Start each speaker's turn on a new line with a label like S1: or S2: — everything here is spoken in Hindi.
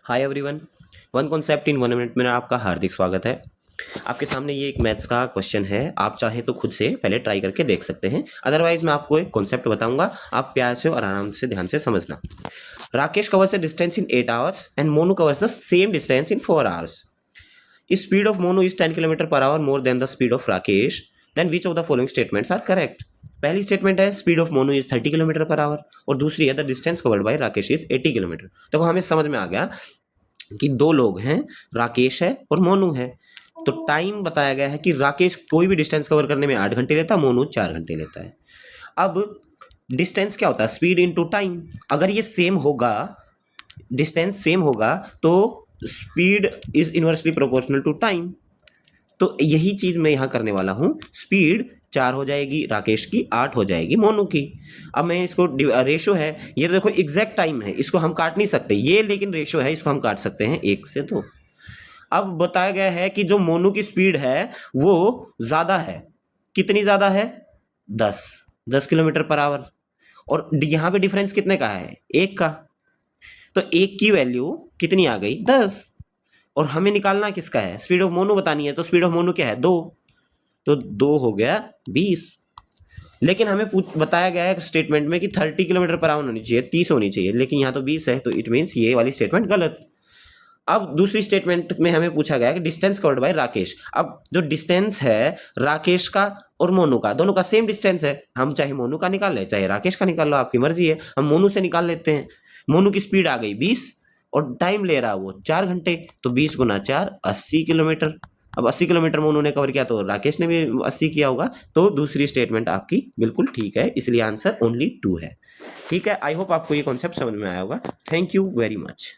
S1: Hi everyone, one concept in 1 minute में आपका हार्दिक स्वागत है। आपके सामने ये एक मैथ्स का क्वेश्चन है। आप चाहें तो खुद से पहले ट्राई करके देख सकते हैं, अदरवाइज मैं आपको एक कॉन्सेप्ट बताऊंगा, आप प्यार से और आराम से ध्यान से समझना। Rakesh covers the distance in 8 hours and Monu covers the same distance in 4 hours. Speed of Monu is 10 kilometre per hour more than the speed of Rakesh, then which of the following statements are correct. पहली स्टेटमेंट है speed of Monu is 30 kilometre per hour और दूसरी है the distance covered by Rakesh is 80 kilometre. तो हमें समझ में आ गया कि दो लोग हैं, राकेश है और मोनू है। तो टाइम बताया गया है कि राकेश कोई भी डिस्टेंस कवर करने में 8 घंटे लेता है, मोनू 4 घंटे लेता है। अब डिस्टेंस क्या होता है? Speed into time. अगर ये सेम होगा, डिस्टेंस सेम होगा, तो speed is inversely proportional to time. तो यही चीज मैं यहां करने वाला हूं। स्पीड 4 हो जाएगी राकेश की, 8 हो जाएगी मोनू की। अब मैं इसको रेशो है, ये तो देखो एग्जैक्ट टाइम है, इसको हम काट नहीं सकते ये, लेकिन रेशो है, इसको हम काट सकते हैं 1 से 2। अब बताया गया है कि जो मोनू की स्पीड है वो ज्यादा है। कितनी ज्यादा है? 10 किलोमीटर पर आवर। और यहां पे डिफरेंस कितने का है? 1 का। तो 1 की वैल्यू कितनी आ गई? 10। और हमें निकालना किसका है? स्पीड ऑफ मोनू बतानी है। तो स्पीड ऑफ मोनू क्या है? 2। तो 2 हो गया 20। लेकिन हमें बताया गया है स्टेटमेंट में कि 30 किलोमीटर पर आवर होनी चाहिए, 30 होनी चाहिए, लेकिन यहाँ तो 20 है, तो इट मीन्स ये वाली स्टेटमेंट गलत। अब दूसरी स्टेटमेंट में हमें पूछा गया कि डिस्टेंस कवर्ड बाय राकेश। अब जो डिस्टेंस है राकेश का और मोनू का, दोनों का सेम डिस्टेंस है। हम चाहे मोनू का निकाल ले चाहे राकेश का निकाल लो, आपकी मर्जी है। हम मोनू से निकाल लेते हैं। मोनू की स्पीड आ गई 20 और टाइम ले रहा वो 4 घंटे, तो 20 गुना 4 80 किलोमीटर। अब 80 किलोमीटर मोनू ने कवर किया तो राकेश ने भी 80 किया होगा। तो दूसरी स्टेटमेंट आपकी बिल्कुल ठीक है, इसलिए आंसर ओनली 2 है। ठीक है, आई होप आपको ये कॉन्सेप्ट समझ में आया होगा। Thank you very much.